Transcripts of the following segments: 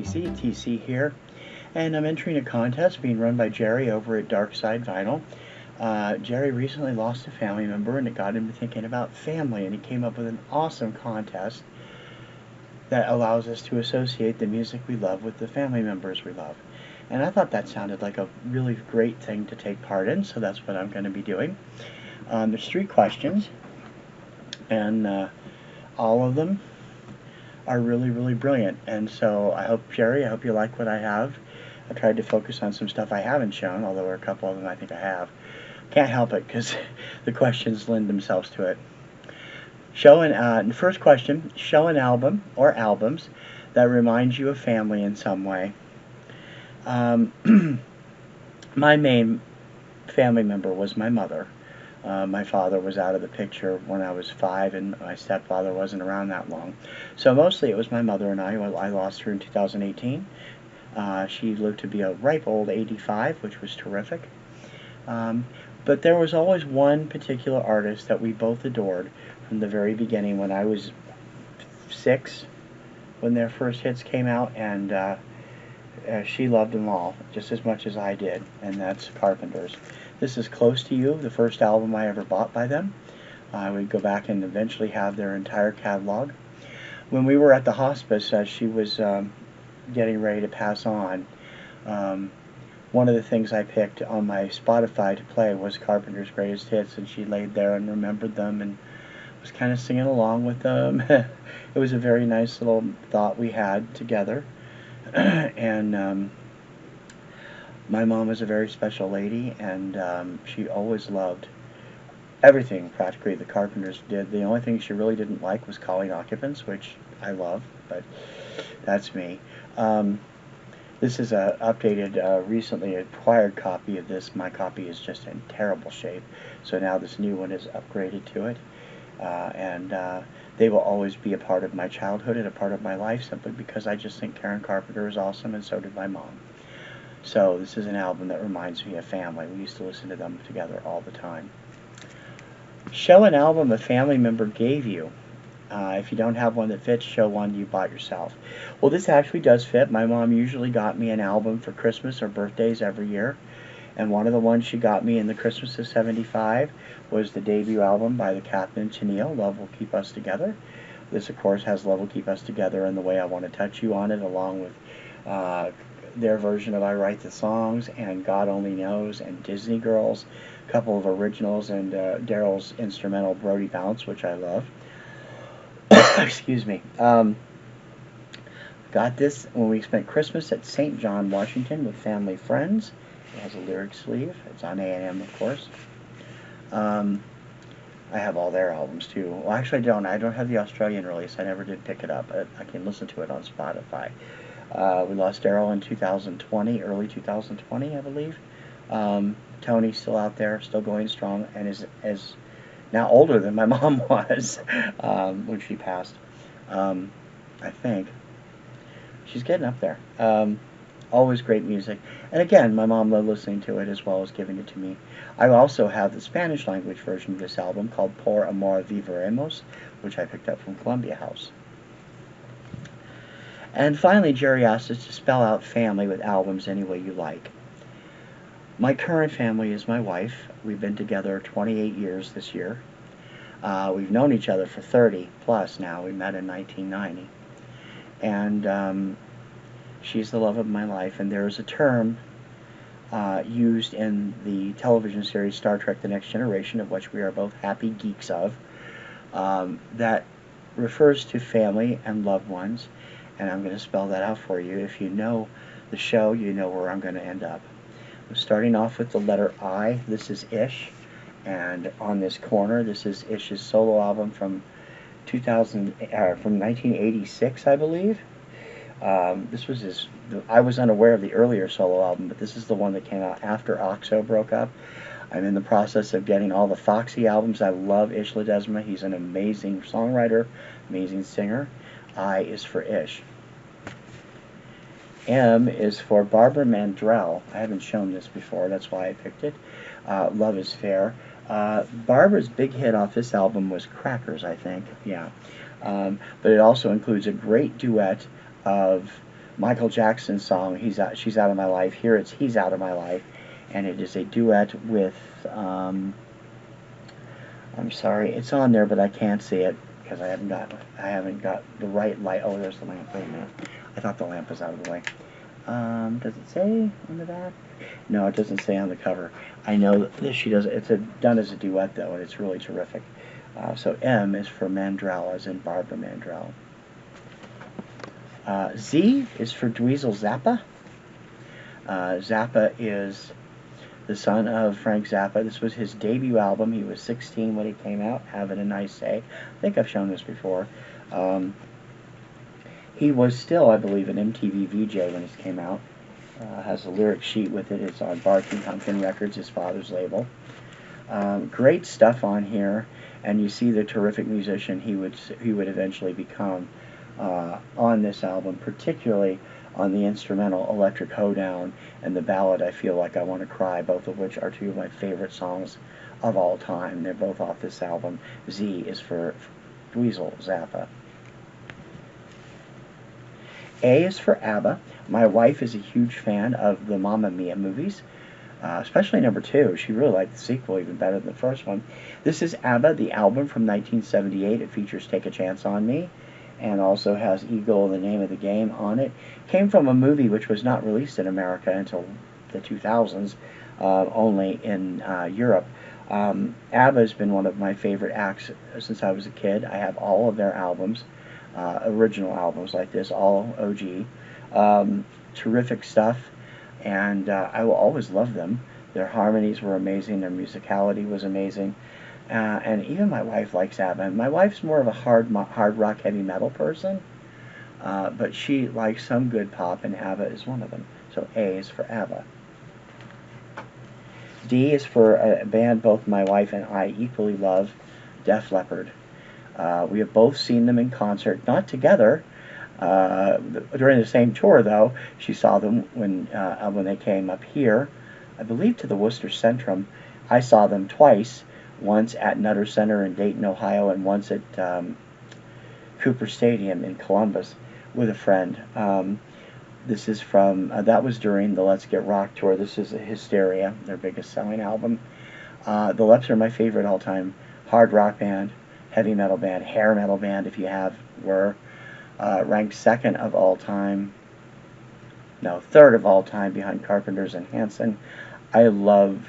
ABC, TC here, and I'm entering a contest being run by Jerry over at Dark Side Vinyl. Jerry recently lost a family member, and it got him thinking about family, and he came up with an awesome contest that allows us to associate the music we love with the family members we love. And I thought that sounded like a really great thing to take part in, so that's what I'm going to be doing. There's 3 questions, and all of them are really, really brilliant. And so I hope, Jerry, I hope you like what I have. I tried to focus on some stuff I haven't shown, although there are a couple of them I think I have. Can't help it because the questions lend themselves to it. The first question, show an album or albums that remind you of family in some way. My main family member was my mother. My father was out of the picture when I was 5, and my stepfather wasn't around that long. So mostly it was my mother and I. I lost her in 2018. She lived to be a ripe old 85, which was terrific. But there was always one particular artist that we both adored from the very beginning. When I was 6, when their first hits came out, and she loved them all just as much as I did, and that's Carpenters. This is Close to You, the first album I ever bought by them. I would go back and eventually have their entire catalog. When we were at the hospice, she was getting ready to pass on, one of the things I picked on my Spotify to play was Carpenter's Greatest Hits, and she laid there and remembered them and was kind of singing along with them. It was a very nice little thought we had together. And my mom was a very special lady, and she always loved everything practically the Carpenters did. The only thing she really didn't like was Calling Occupants, which I love, but that's me. This is a updated, recently acquired copy of this. My copy is just in terrible shape, so now this new one is upgraded to it. And they will always be a part of my childhood and a part of my life, simply because I just think Karen Carpenter is awesome, and so did my mom. So this is an album that reminds me of family. We used to listen to them together all the time. Show an album a family member gave you. If you don't have one that fits, show one you bought yourself. Well, this actually does fit. My mom usually got me an album for Christmas or birthdays every year. And one of the ones she got me in the Christmas of '75 was the debut album by the Catherine and Tennille, Love Will Keep Us Together. This, of course, has Love Will Keep Us Together and The Way I Want to Touch You on it, along with their version of I Write the Songs and God Only Knows and Disney Girls, a couple of originals, and Daryl's instrumental Brody Bounce, which I love. Excuse me. Got this when we spent Christmas at St. John, Washington with family friends. It has a lyric sleeve. It's on A&M, of course. I have all their albums, too. Well, actually, I don't have the Australian release. I never did pick it up. I can listen to it on Spotify. We lost Daryl in 2020, early 2020, I believe. Tony's still out there, still going strong, and is now older than my mom was when she passed, I think. She's getting up there. Always great music. And again, my mom loved listening to it as well as giving it to me. I also have the Spanish language version of this album called Por Amor Viviremos, which I picked up from Columbia House. And finally, Jerry asked us to spell out family with albums any way you like. My current family is my wife. We've been together 28 years this year. We've known each other for 30 plus now. We met in 1990. And she's the love of my life. And there is a term used in the television series Star Trek The Next Generation, of which we are both happy geeks of, that refers to family and loved ones. And I'm going to spell that out for you. If you know the show, you know where I'm going to end up. I'm starting off with the letter I. This is Ish. And on this corner, this is Ish's solo album from 1986, I believe. This was I was unaware of the earlier solo album, but this is the one that came out after OXO broke up. I'm in the process of getting all the Foxy albums. I love Ish Ledesma. He's an amazing songwriter, amazing singer. I is for Ish. M is for Barbara Mandrell. I haven't shown this before, that's why I picked it. Love is Fair. Barbara's big hit off this album was Crackers, I think. Yeah. But it also includes a great duet of Michael Jackson's song, She's Out of My Life. Here it's He's Out of My Life, and it is a duet with, I'm sorry, it's on there, but I can't see it because I haven't got the right light. Oh, there's the lamp. Wait a minute. I thought the lamp was out of the way. Does it say on the back? No, it doesn't say on the cover. I know that she does. It's done as a duet though, and it's really terrific. So M is for Mandrell, as in Barbara Mandrell. Z is for Dweezil Zappa. Zappa is the son of Frank Zappa. This was his debut album. He was 16 when it came out, Having a Nice Day. I think I've shown this before. He was still, I believe, an MTV VJ when this came out. Has a lyric sheet with it. It's on Barking Pumpkin Records, his father's label. Great stuff on here, and you see the terrific musician he would eventually become on this album, particularly on the instrumental Electric Hoedown and the ballad I Feel Like I Want to Cry, both of which are two of my favorite songs of all time. They're both off this album. Z is for Dweezil Zappa. A is for Abba. My wife is a huge fan of the Mamma Mia movies, especially number 2. She really liked the sequel even better than the first one. This is Abba, the album from 1978. It features Take a Chance on Me, and also has Eagle, the Name of the Game, on it. Came from a movie which was not released in America until the 2000s, only in Europe. Abba has been one of my favorite acts since I was a kid. I have all of their albums, original albums like this, all OG. Terrific stuff, and I will always love them. Their harmonies were amazing, their musicality was amazing. And even my wife likes ABBA. My wife's more of a hard rock, heavy metal person, but she likes some good pop, and ABBA is one of them. So A is for ABBA. D is for a band both my wife and I equally love, Def Leppard. We have both seen them in concert, not together, during the same tour though. She saw them when they came up here, I believe to the Worcester Centrum. I saw them twice. Once at Nutter Center in Dayton, Ohio, and once at Cooper Stadium in Columbus with a friend. This is from, that was during the Let's Get Rock tour. This is Hysteria, their biggest selling album. The Leps are my favorite all-time hard rock band, heavy metal band, hair metal band, if you were. Ranked second of all time, no, third of all time behind Carpenters and Hanson. I love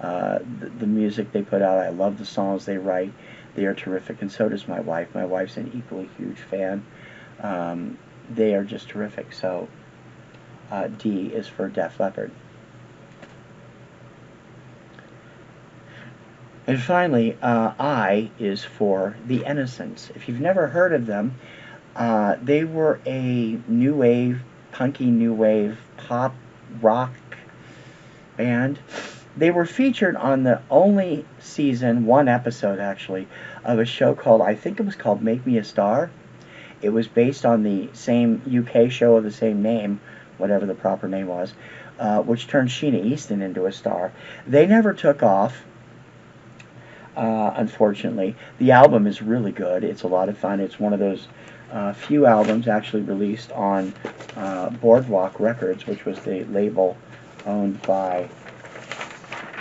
the music they put out. I love the songs they write. They are terrific, and so does my wife. My wife's an equally huge fan. They are just terrific. So D is for Def Leppard. And finally, I is for The Innocents. If you've never heard of them, they were a new wave, punky new wave, pop rock band. They were featured on the only season, one episode actually, of a show called, I think it was called Make Me a Star. It was based on the same UK show of the same name, whatever the proper name was, which turned Sheena Easton into a star. They never took off, unfortunately. The album is really good. It's a lot of fun. It's one of those few albums actually released on Boardwalk Records, which was the label owned by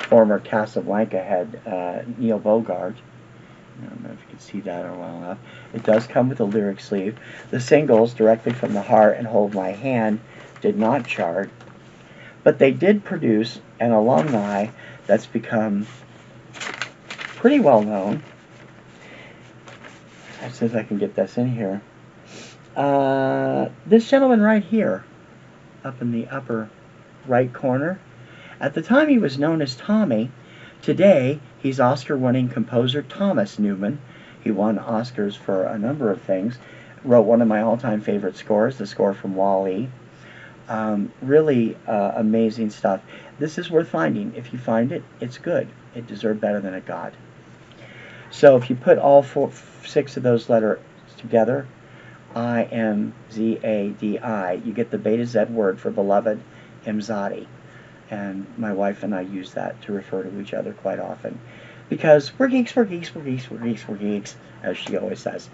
former Casablanca head Neil Bogart. I don't know if you can see that well enough. It does come with a lyric sleeve. The singles, Directly from the Heart and Hold My Hand, did not chart, but they did produce an alumni that's become pretty well known. Let's see if I can get this in here. This gentleman right here, up in the upper right corner, at the time he was known as Tommy. Today he's Oscar-winning composer Thomas Newman. He won Oscars for a number of things. Wrote one of my all-time favorite scores, the score from Wall-E. Really amazing stuff. This is worth finding. If you find it, it's good. It deserved better than it got. So if you put all 6 of those letters together, I-M-Z-A-D-I, you get the Beta Z word for beloved, Imzadi. And my wife and I use that to refer to each other quite often. Because we're geeks, we're geeks, we're geeks, we're geeks, we're geeks, as she always says.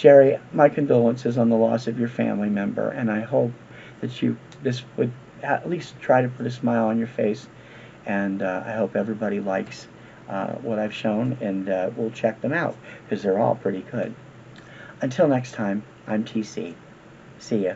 Jerry, my condolences on the loss of your family member, and I hope that this would at least try to put a smile on your face, and I hope everybody likes what I've shown, and we'll check them out, because they're all pretty good. Until next time, I'm TC. See ya.